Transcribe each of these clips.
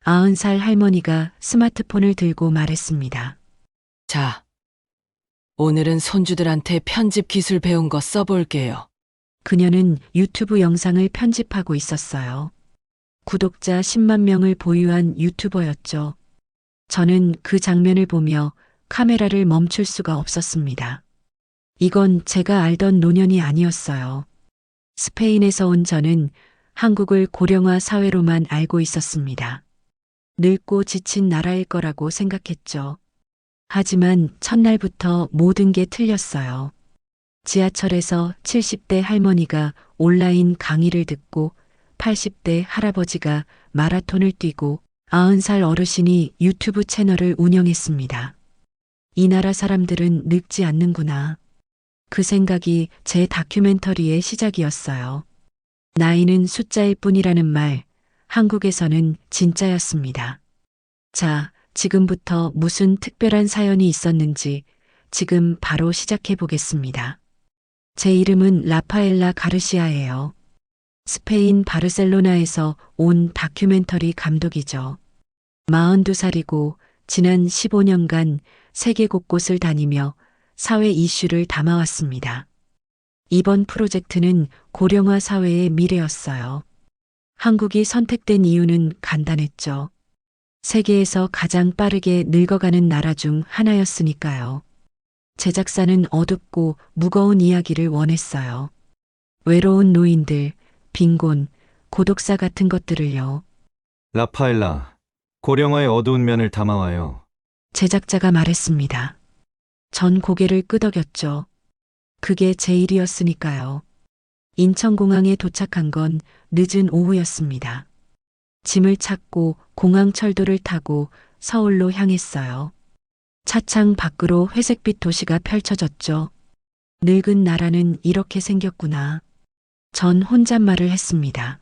90살 할머니가 스마트폰을 들고 말했습니다. 자, 오늘은 손주들한테 편집 기술 배운 거 써볼게요. 그녀는 유튜브 영상을 편집하고 있었어요. 구독자 10만 명을 보유한 유튜버였죠. 저는 그 장면을 보며 카메라를 멈출 수가 없었습니다. 이건 제가 알던 노년이 아니었어요. 스페인에서 온 저는 한국을 고령화 사회로만 알고 있었습니다. 늙고 지친 나라일 거라고 생각했죠. 하지만 첫날부터 모든 게 틀렸어요. 지하철에서 70대 할머니가 온라인 강의를 듣고 80대 할아버지가 마라톤을 뛰고 90살 어르신이 유튜브 채널을 운영했습니다. 이 나라 사람들은 늙지 않는구나. 그 생각이 제 다큐멘터리의 시작이었어요. 나이는 숫자일 뿐이라는 말, 한국에서는 진짜였습니다. 자, 지금부터 무슨 특별한 사연이 있었는지 지금 바로 시작해 보겠습니다. 제 이름은 라파엘라 가르시아예요. 스페인 바르셀로나에서 온 다큐멘터리 감독이죠. 42살이고 지난 15년간 세계 곳곳을 다니며 사회 이슈를 담아왔습니다. 이번 프로젝트는 고령화 사회의 미래였어요. 한국이 선택된 이유는 간단했죠. 세계에서 가장 빠르게 늙어가는 나라 중 하나였으니까요. 제작사는 어둡고 무거운 이야기를 원했어요. 외로운 노인들, 빈곤, 고독사 같은 것들을요. 라파엘라, 고령화의 어두운 면을 담아와요. 제작자가 말했습니다. 전 고개를 끄덕였죠. 그게 제 일이었으니까요. 인천공항에 도착한 건 늦은 오후였습니다. 짐을 찾고 공항 철도를 타고 서울로 향했어요. 차창 밖으로 회색빛 도시가 펼쳐졌죠. 늙은 나라는 이렇게 생겼구나. 전 혼잣말을 했습니다.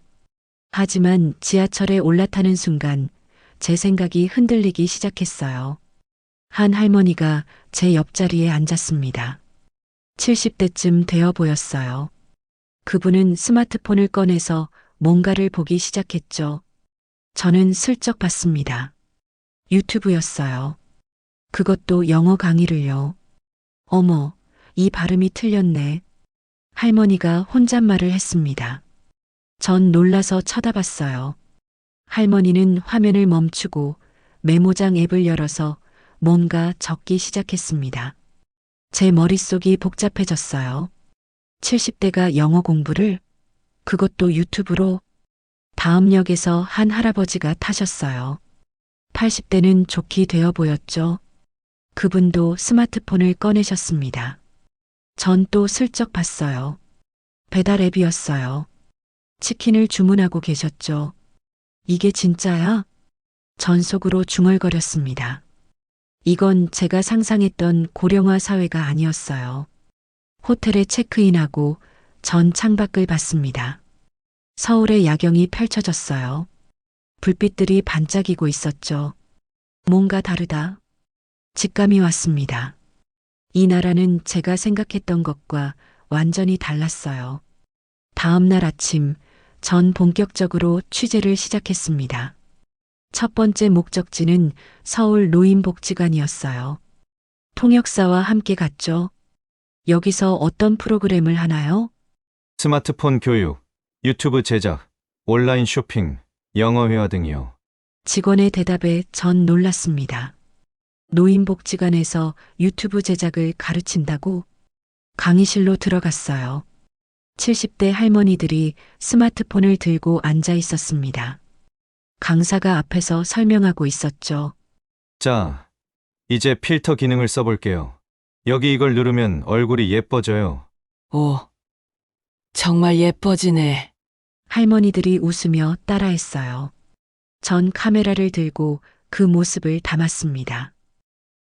하지만 지하철에 올라타는 순간 제 생각이 흔들리기 시작했어요. 한 할머니가 제 옆자리에 앉았습니다. 70대쯤 되어 보였어요. 그분은 스마트폰을 꺼내서 뭔가를 보기 시작했죠. 저는 슬쩍 봤습니다. 유튜브였어요. 그것도 영어 강의를요. 어머, 이 발음이 틀렸네. 할머니가 혼잣말을 했습니다. 전 놀라서 쳐다봤어요. 할머니는 화면을 멈추고 메모장 앱을 열어서 뭔가 적기 시작했습니다. 제 머릿속이 복잡해졌어요. 70대가 영어 공부를? 그것도 유튜브로? 다음 역에서 한 할아버지가 타셨어요. 80대는 좋게 되어 보였죠. 그분도 스마트폰을 꺼내셨습니다. 전 또 슬쩍 봤어요. 배달 앱이었어요. 치킨을 주문하고 계셨죠. 이게 진짜야? 전 속으로 중얼거렸습니다. 이건 제가 상상했던 고령화 사회가 아니었어요. 호텔에 체크인하고 전 창밖을 봤습니다. 서울의 야경이 펼쳐졌어요. 불빛들이 반짝이고 있었죠. 뭔가 다르다. 직감이 왔습니다. 이 나라는 제가 생각했던 것과 완전히 달랐어요. 다음 날 아침, 전 본격적으로 취재를 시작했습니다. 첫 번째 목적지는 서울 노인복지관이었어요. 통역사와 함께 갔죠. 여기서 어떤 프로그램을 하나요? 스마트폰 교육, 유튜브 제작, 온라인 쇼핑, 영어 회화 등이요. 직원의 대답에 전 놀랐습니다. 노인복지관에서 유튜브 제작을 가르친다고? 강의실로 들어갔어요. 70대 할머니들이 스마트폰을 들고 앉아 있었습니다. 강사가 앞에서 설명하고 있었죠. 자, 이제 필터 기능을 써볼게요. 여기 이걸 누르면 얼굴이 예뻐져요. 오, 정말 예뻐지네. 할머니들이 웃으며 따라했어요. 전 카메라를 들고 그 모습을 담았습니다.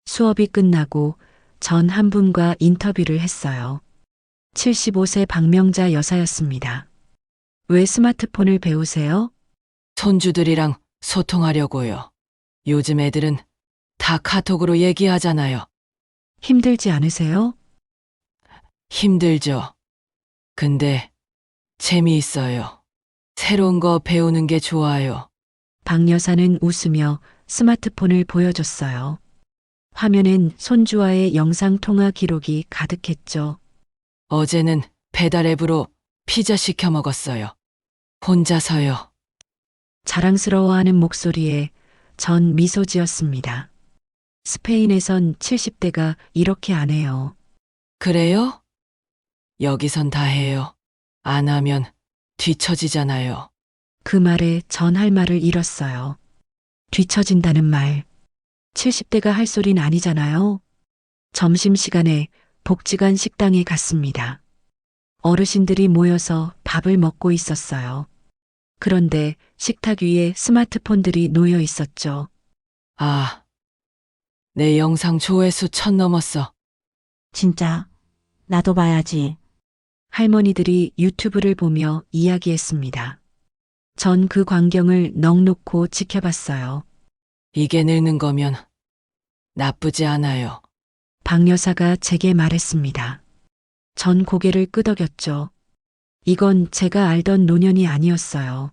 수업이 끝나고 전 한 분과 인터뷰를 했어요. 75세 박명자 여사였습니다. 왜 스마트폰을 배우세요? 손주들이랑 소통하려고요. 요즘 애들은 다 카톡으로 얘기하잖아요. 힘들지 않으세요? 힘들죠. 근데 재미있어요. 새로운 거 배우는 게 좋아요. 박 여사는 웃으며 스마트폰을 보여줬어요. 화면엔 손주와의 영상통화 기록이 가득했죠. 어제는 배달 앱으로 피자 시켜 먹었어요. 혼자서요. 자랑스러워하는 목소리에 전 미소 지었습니다. 스페인에선 70대가 이렇게 안 해요. 그래요? 여기선 다 해요. 안 하면 뒤처지잖아요. 그 말에 전 할 말을 잃었어요. 뒤처진다는 말. 70대가 할 소린 아니잖아요. 점심시간에 복지관 식당에 갔습니다. 어르신들이 모여서 밥을 먹고 있었어요. 그런데 식탁 위에 스마트폰들이 놓여 있었죠. 아, 내 영상 조회수 1000 넘었어. 진짜? 나도 봐야지. 할머니들이 유튜브를 보며 이야기했습니다. 전 그 광경을 넋놓고 지켜봤어요. 이게 늙는 거면 나쁘지 않아요. 박 여사가 제게 말했습니다. 전 고개를 끄덕였죠. 이건 제가 알던 노년이 아니었어요.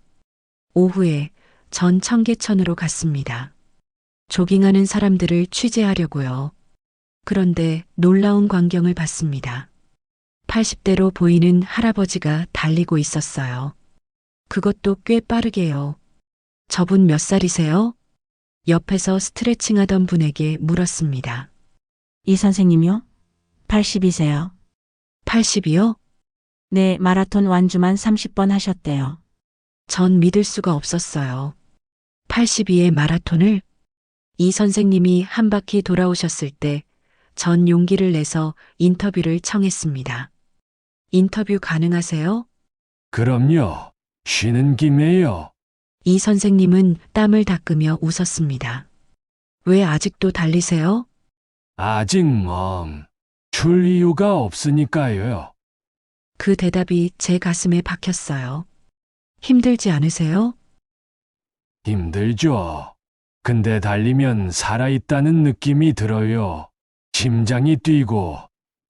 오후에 전 청계천으로 갔습니다. 조깅하는 사람들을 취재하려고요. 그런데 놀라운 광경을 봤습니다. 80대로 보이는 할아버지가 달리고 있었어요. 그것도 꽤 빠르게요. 저분 몇 살이세요? 옆에서 스트레칭 하던 분에게 물었습니다. 이 선생님이요? 80이세요. 80이요? 네, 마라톤 완주만 30번 하셨대요. 전 믿을 수가 없었어요. 82의 마라톤을? 이 선생님이 한 바퀴 돌아오셨을 때 전 용기를 내서 인터뷰를 청했습니다. 인터뷰 가능하세요? 그럼요. 쉬는 김에요. 이 선생님은 땀을 닦으며 웃었습니다. 왜 아직도 달리세요? 아직 출 이유가 없으니까요. 그 대답이 제 가슴에 박혔어요. 힘들지 않으세요? 힘들죠. 근데 달리면 살아있다는 느낌이 들어요. 심장이 뛰고,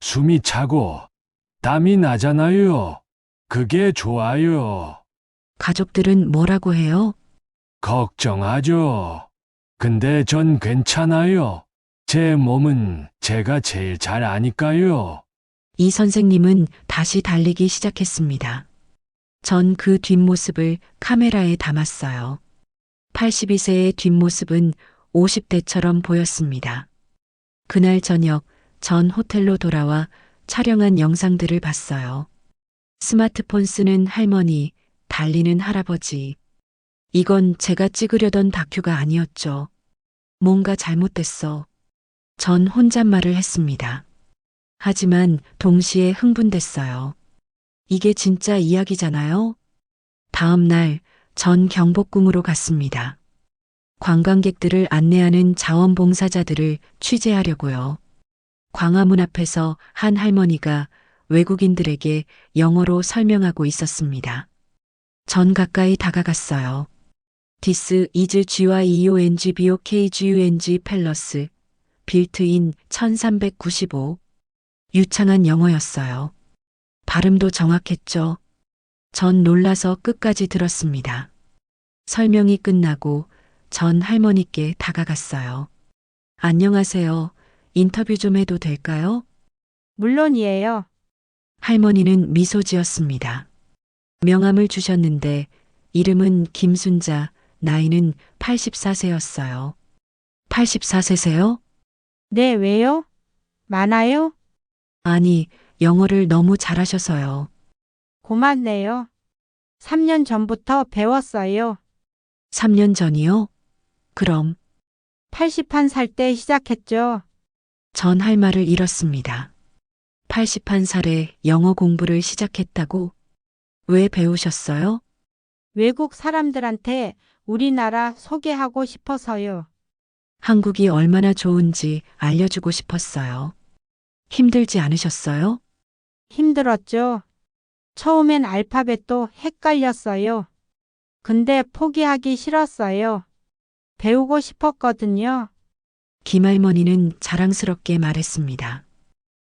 숨이 차고, 땀이 나잖아요. 그게 좋아요. 가족들은 뭐라고 해요? 걱정하죠. 근데 전 괜찮아요. 제 몸은 제가 제일 잘 아니까요. 이 선생님은 다시 달리기 시작했습니다. 전 그 뒷모습을 카메라에 담았어요. 82세의 뒷모습은 50대처럼 보였습니다. 그날 저녁 전 호텔로 돌아와 촬영한 영상들을 봤어요. 스마트폰 쓰는 할머니, 달리는 할아버지. 이건 제가 찍으려던 다큐가 아니었죠. 뭔가 잘못됐어. 전 혼잣말을 했습니다. 하지만 동시에 흥분됐어요. 이게 진짜 이야기잖아요? 다음 날 전 경복궁으로 갔습니다. 관광객들을 안내하는 자원봉사자들을 취재하려고요. 광화문 앞에서 한 할머니가 외국인들에게 영어로 설명하고 있었습니다. 전 가까이 다가갔어요. This is GYEONGBOKGUNG 팰러스 빌트인 1395. 유창한 영어였어요. 발음도 정확했죠. 전 놀라서 끝까지 들었습니다. 설명이 끝나고 전 할머니께 다가갔어요. 안녕하세요. 인터뷰 좀 해도 될까요? 물론이에요. 할머니는 미소 지었습니다. 명함을 주셨는데 이름은 김순자, 나이는 84세였어요. 84세세요? 네, 왜요? 많아요? 아니, 영어를 너무 잘하셔서요. 고맙네요. 3년 전부터 배웠어요. 3년 전이요? 그럼 81살 때 시작했죠. 전 할 말을 잃었습니다. 81살에 영어 공부를 시작했다고? 왜 배우셨어요? 외국 사람들한테 우리나라 소개하고 싶어서요. 한국이 얼마나 좋은지 알려주고 싶었어요. 힘들지 않으셨어요? 힘들었죠. 처음엔 알파벳도 헷갈렸어요. 근데 포기하기 싫었어요. 배우고 싶었거든요. 김할머니는 자랑스럽게 말했습니다.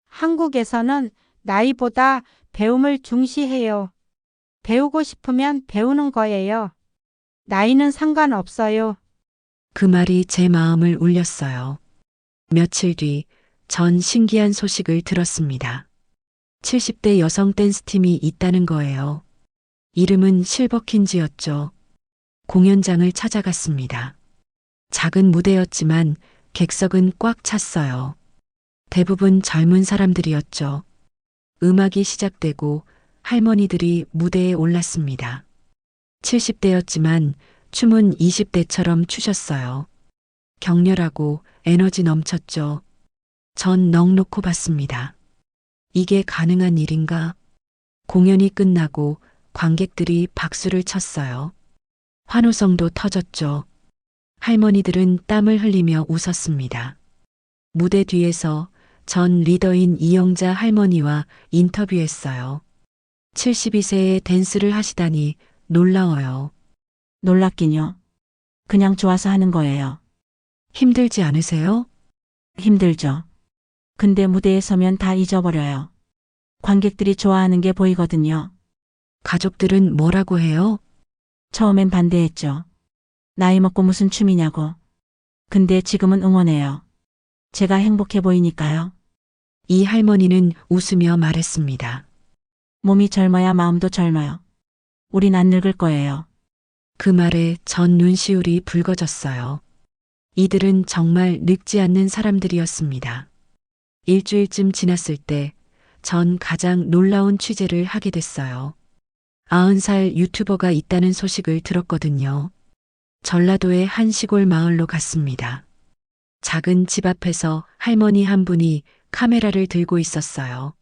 한국에서는 나이보다 배움을 중시해요. 배우고 싶으면 배우는 거예요. 나이는 상관없어요. 그 말이 제 마음을 울렸어요. 며칠 뒤 전 신기한 소식을 들었습니다. 70대 여성 댄스팀이 있다는 거예요. 이름은 실버킨즈였죠. 공연장을 찾아갔습니다. 작은 무대였지만 객석은 꽉 찼어요. 대부분 젊은 사람들이었죠. 음악이 시작되고 할머니들이 무대에 올랐습니다. 70대였지만 춤은 20대처럼 추셨어요. 격렬하고 에너지 넘쳤죠. 전 넋놓고 봤습니다. 이게 가능한 일인가? 공연이 끝나고 관객들이 박수를 쳤어요. 환호성도 터졌죠. 할머니들은 땀을 흘리며 웃었습니다. 무대 뒤에서 전 리더인 이영자 할머니와 인터뷰했어요. 72세에 댄스를 하시다니 놀라워요. 놀랍긴요. 그냥 좋아서 하는 거예요. 힘들지 않으세요? 힘들죠. 근데 무대에 서면 다 잊어버려요. 관객들이 좋아하는 게 보이거든요. 가족들은 뭐라고 해요? 처음엔 반대했죠. 나이 먹고 무슨 춤이냐고. 근데 지금은 응원해요. 제가 행복해 보이니까요. 이 할머니는 웃으며 말했습니다. 몸이 젊어야 마음도 젊어요. 우린 안 늙을 거예요. 그 말에 전 눈시울이 붉어졌어요. 이들은 정말 늙지 않는 사람들이었습니다. 일주일쯤 지났을 때 전 가장 놀라운 취재를 하게 됐어요. 90살 유튜버가 있다는 소식을 들었거든요. 전라도의 한 시골 마을로 갔습니다. 작은 집 앞에서 할머니 한 분이 카메라를 들고 있었어요.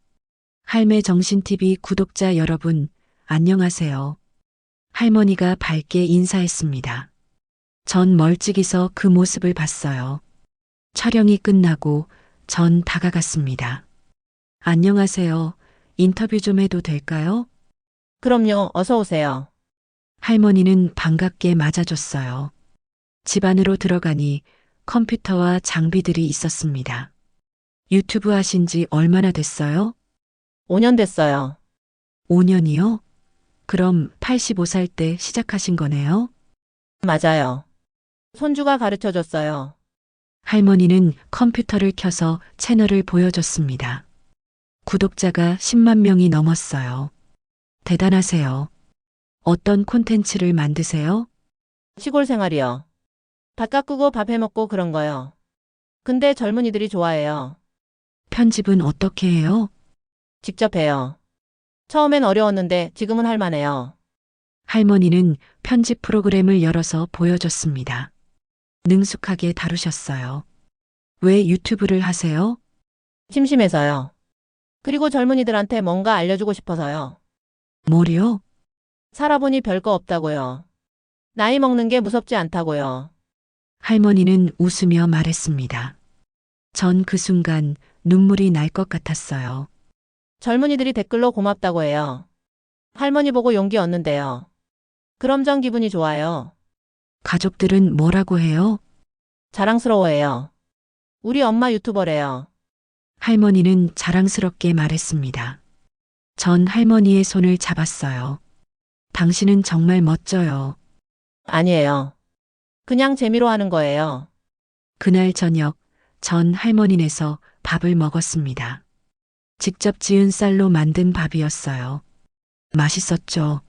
할매 정신TV 구독자 여러분, 안녕하세요. 할머니가 밝게 인사했습니다. 전 멀찍이서 그 모습을 봤어요. 촬영이 끝나고 전 다가갔습니다. 안녕하세요. 인터뷰 좀 해도 될까요? 그럼요, 어서 오세요. 할머니는 반갑게 맞아줬어요. 집 안으로 들어가니 컴퓨터와 장비들이 있었습니다. 유튜브 하신 지 얼마나 됐어요? 5년 됐어요. 5년이요? 그럼 85살 때 시작하신 거네요? 맞아요. 손주가 가르쳐 줬어요. 할머니는 컴퓨터를 켜서 채널을 보여줬습니다. 구독자가 10만 명이 넘었어요. 대단하세요. 어떤 콘텐츠를 만드세요? 시골 생활이요. 밥 가꾸고 밥 해먹고 그런 거요. 근데 젊은이들이 좋아해요. 편집은 어떻게 해요? 직접 해요. 처음엔 어려웠는데 지금은 할만해요. 할머니는 편집 프로그램을 열어서 보여줬습니다. 능숙하게 다루셨어요. 왜 유튜브를 하세요? 심심해서요. 그리고 젊은이들한테 뭔가 알려주고 싶어서요. 뭐요? 살아보니 별거 없다고요. 나이 먹는 게 무섭지 않다고요. 할머니는 웃으며 말했습니다. 전 그 순간 눈물이 날 것 같았어요. 젊은이들이 댓글로 고맙다고 해요. 할머니 보고 용기 얻는데요. 그럼 전 기분이 좋아요. 가족들은 뭐라고 해요? 자랑스러워해요. 우리 엄마 유튜버래요. 할머니는 자랑스럽게 말했습니다. 전 할머니의 손을 잡았어요. 당신은 정말 멋져요. 아니에요. 그냥 재미로 하는 거예요. 그날 저녁 전 할머니네서 밥을 먹었습니다. 직접 지은 쌀로 만든 밥이었어요. 맛있었죠.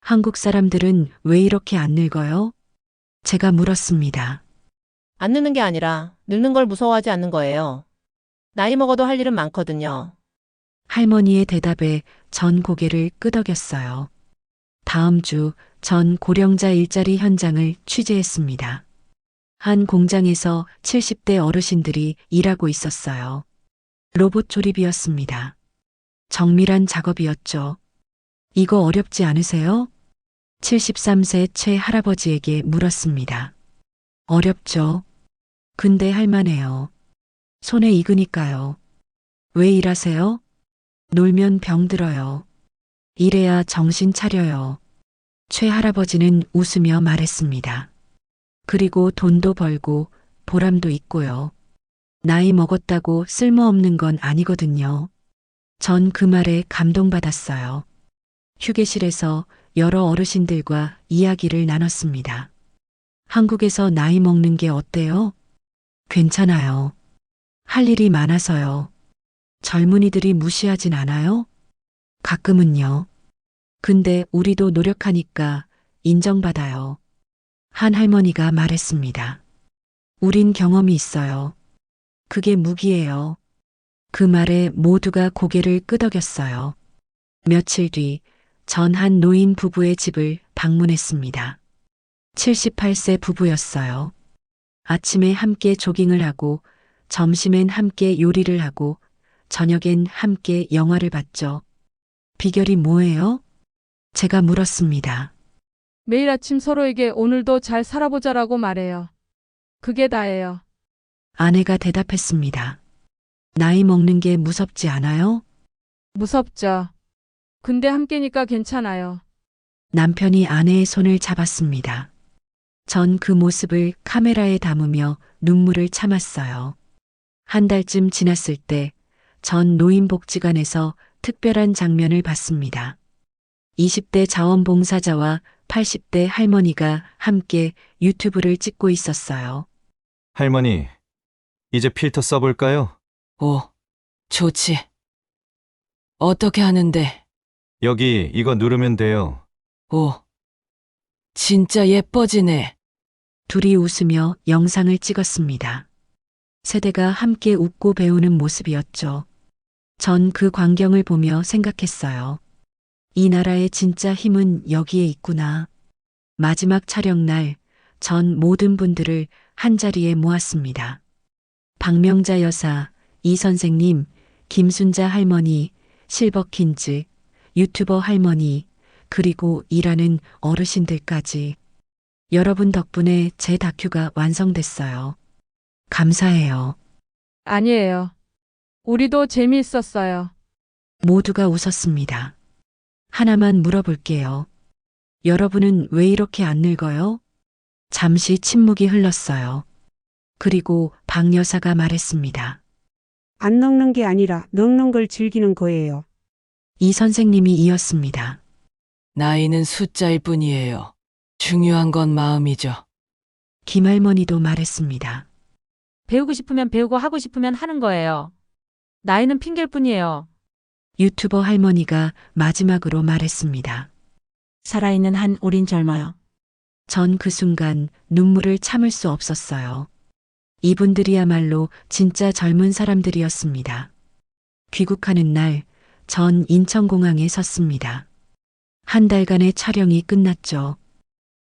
한국 사람들은 왜 이렇게 안 늙어요? 제가 물었습니다. 안 늙는 게 아니라 늙는 걸 무서워하지 않는 거예요. 나이 먹어도 할 일은 많거든요. 할머니의 대답에 전 고개를 끄덕였어요. 다음 주 전 고령자 일자리 현장을 취재했습니다. 한 공장에서 70대 어르신들이 일하고 있었어요. 로봇 조립이었습니다. 정밀한 작업이었죠. 이거 어렵지 않으세요? 73세 최 할아버지에게 물었습니다. 어렵죠. 근데 할만해요. 손에 익으니까요. 왜 일하세요? 놀면 병들어요. 이래야 정신 차려요. 최 할아버지는 웃으며 말했습니다. 그리고 돈도 벌고 보람도 있고요. 나이 먹었다고 쓸모없는 건 아니거든요. 전 그 말에 감동받았어요. 휴게실에서 여러 어르신들과 이야기를 나눴습니다. 한국에서 나이 먹는 게 어때요? 괜찮아요. 할 일이 많아서요. 젊은이들이 무시하진 않아요? 가끔은요. 근데 우리도 노력하니까 인정받아요. 한 할머니가 말했습니다. 우린 경험이 있어요. 그게 무기예요. 그 말에 모두가 고개를 끄덕였어요. 며칠 뒤 전 한 노인 부부의 집을 방문했습니다. 78세 부부였어요. 아침에 함께 조깅을 하고 점심엔 함께 요리를 하고 저녁엔 함께 영화를 봤죠. 비결이 뭐예요? 제가 물었습니다. 매일 아침 서로에게 오늘도 잘 살아보자라고 말해요. 그게 다예요. 아내가 대답했습니다. 나이 먹는 게 무섭지 않아요? 무섭죠. 근데 함께니까 괜찮아요. 남편이 아내의 손을 잡았습니다. 전 그 모습을 카메라에 담으며 눈물을 참았어요. 한 달쯤 지났을 때 전 노인복지관에서 특별한 장면을 봤습니다. 20대 자원봉사자와 80대 할머니가 함께 유튜브를 찍고 있었어요. 할머니, 이제 필터 써볼까요? 오, 좋지. 어떻게 하는데? 여기 이거 누르면 돼요. 오, 진짜 예뻐지네. 둘이 웃으며 영상을 찍었습니다. 세대가 함께 웃고 배우는 모습이었죠. 전 그 광경을 보며 생각했어요. 이 나라의 진짜 힘은 여기에 있구나. 마지막 촬영 날, 전 모든 분들을 한자리에 모았습니다. 박명자 여사, 이 선생님, 김순자 할머니, 실버킨즈, 유튜버 할머니, 그리고 일하는 어르신들까지. 여러분 덕분에 제 다큐가 완성됐어요. 감사해요. 아니에요. 우리도 재미있었어요. 모두가 웃었습니다. 하나만 물어볼게요. 여러분은 왜 이렇게 안 늙어요? 잠시 침묵이 흘렀어요. 그리고 박 여사가 말했습니다. 안 늙는 게 아니라 늙는 걸 즐기는 거예요. 이 선생님이 이었습니다. 나이는 숫자일 뿐이에요. 중요한 건 마음이죠. 김할머니도 말했습니다. 배우고 싶으면 배우고 하고 싶으면 하는 거예요. 나이는 핑계일 뿐이에요. 유튜버 할머니가 마지막으로 말했습니다. 살아있는 한 우린 젊어요. 전 그 순간 눈물을 참을 수 없었어요. 이분들이야말로 진짜 젊은 사람들이었습니다. 귀국하는 날, 전 인천공항에 섰습니다. 한 달간의 촬영이 끝났죠.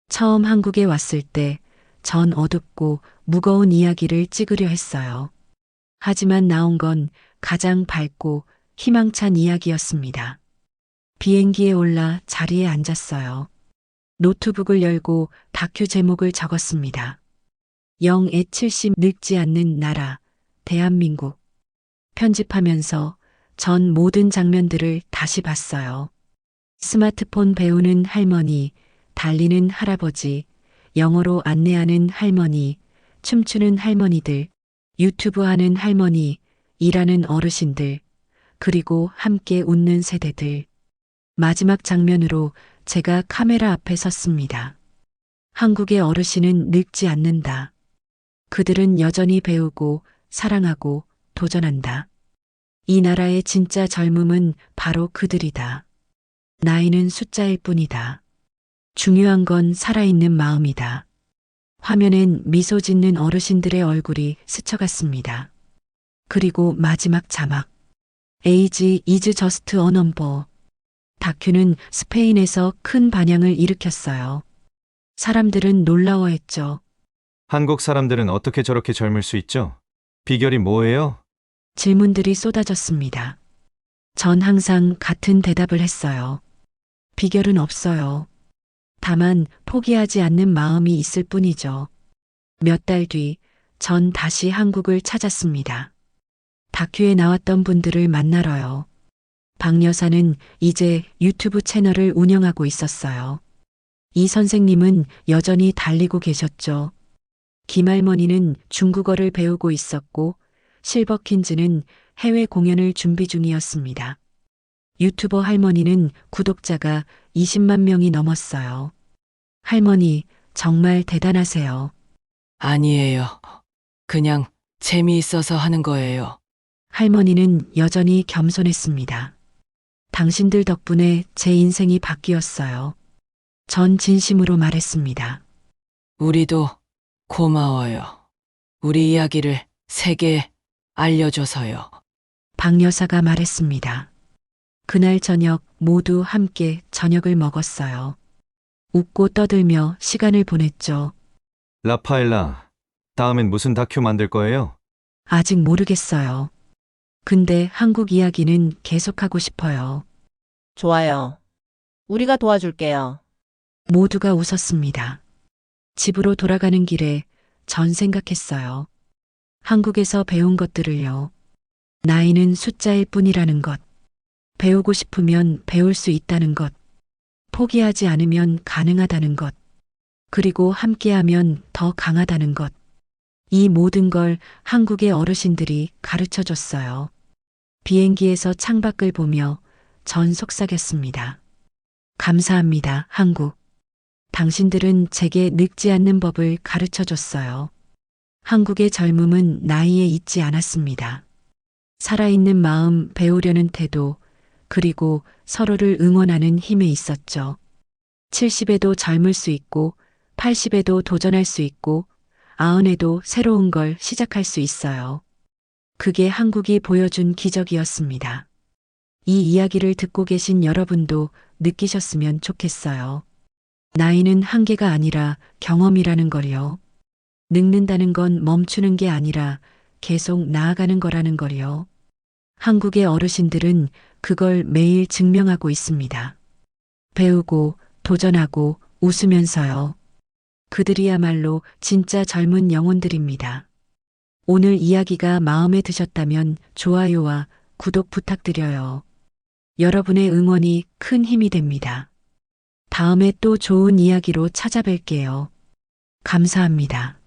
처음 한국에 왔을 때, 전 어둡고 무거운 이야기를 찍으려 했어요. 하지만 나온 건 가장 밝고 희망찬 이야기였습니다. 비행기에 올라 자리에 앉았어요. 노트북을 열고 다큐 제목을 적었습니다. 0에70 늙지 않는 나라, 대한민국. 편집하면서 전 모든 장면들을 다시 봤어요. 스마트폰 배우는 할머니, 달리는 할아버지, 영어로 안내하는 할머니, 춤추는 할머니들, 유튜브 하는 할머니, 일하는 어르신들, 그리고 함께 웃는 세대들. 마지막 장면으로 제가 카메라 앞에 섰습니다. 한국의 어르신은 늙지 않는다. 그들은 여전히 배우고 사랑하고 도전한다. 이 나라의 진짜 젊음은 바로 그들이다. 나이는 숫자일 뿐이다. 중요한 건 살아있는 마음이다. 화면엔 미소 짓는 어르신들의 얼굴이 스쳐갔습니다. 그리고 마지막 자막. Age is just a number. 다큐는 스페인에서 큰 반향을 일으켰어요. 사람들은 놀라워했죠. 한국 사람들은 어떻게 저렇게 젊을 수 있죠? 비결이 뭐예요? 질문들이 쏟아졌습니다. 전 항상 같은 대답을 했어요. 비결은 없어요. 다만 포기하지 않는 마음이 있을 뿐이죠. 몇 달 뒤, 전 다시 한국을 찾았습니다. 다큐에 나왔던 분들을 만나러요. 박 여사는 이제 유튜브 채널을 운영하고 있었어요. 이 선생님은 여전히 달리고 계셨죠. 김할머니는 중국어를 배우고 있었고, 실버킨즈는 해외 공연을 준비 중이었습니다. 유튜버 할머니는 구독자가 20만 명이 넘었어요. 할머니, 정말 대단하세요. 아니에요. 그냥 재미있어서 하는 거예요. 할머니는 여전히 겸손했습니다. 당신들 덕분에 제 인생이 바뀌었어요. 전 진심으로 말했습니다. 우리도 고마워요. 우리 이야기를 세계에 알려줘서요. 박 여사가 말했습니다. 그날 저녁 모두 함께 저녁을 먹었어요. 웃고 떠들며 시간을 보냈죠. 라파엘라, 다음엔 무슨 다큐 만들 거예요? 아직 모르겠어요. 근데 한국 이야기는 계속하고 싶어요. 좋아요. 우리가 도와줄게요. 모두가 웃었습니다. 집으로 돌아가는 길에 전 생각했어요. 한국에서 배운 것들을요. 나이는 숫자일 뿐이라는 것. 배우고 싶으면 배울 수 있다는 것. 포기하지 않으면 가능하다는 것. 그리고 함께하면 더 강하다는 것. 이 모든 걸 한국의 어르신들이 가르쳐 줬어요. 비행기에서 창밖을 보며 전 속삭였습니다. 감사합니다, 한국. 당신들은 제게 늙지 않는 법을 가르쳐 줬어요. 한국의 젊음은 나이에 있지 않았습니다. 살아있는 마음, 배우려는 태도, 그리고 서로를 응원하는 힘에 있었죠. 70에도 젊을 수 있고, 80에도 도전할 수 있고, 90에도 새로운 걸 시작할 수 있어요. 그게 한국이 보여준 기적이었습니다. 이 이야기를 듣고 계신 여러분도 느끼셨으면 좋겠어요. 나이는 한계가 아니라 경험이라는 걸요. 늙는다는 건 멈추는 게 아니라 계속 나아가는 거라는 걸요. 한국의 어르신들은 그걸 매일 증명하고 있습니다. 배우고, 도전하고, 웃으면서요. 그들이야말로 진짜 젊은 영혼들입니다. 오늘 이야기가 마음에 드셨다면 좋아요와 구독 부탁드려요. 여러분의 응원이 큰 힘이 됩니다. 다음에 또 좋은 이야기로 찾아뵐게요. 감사합니다.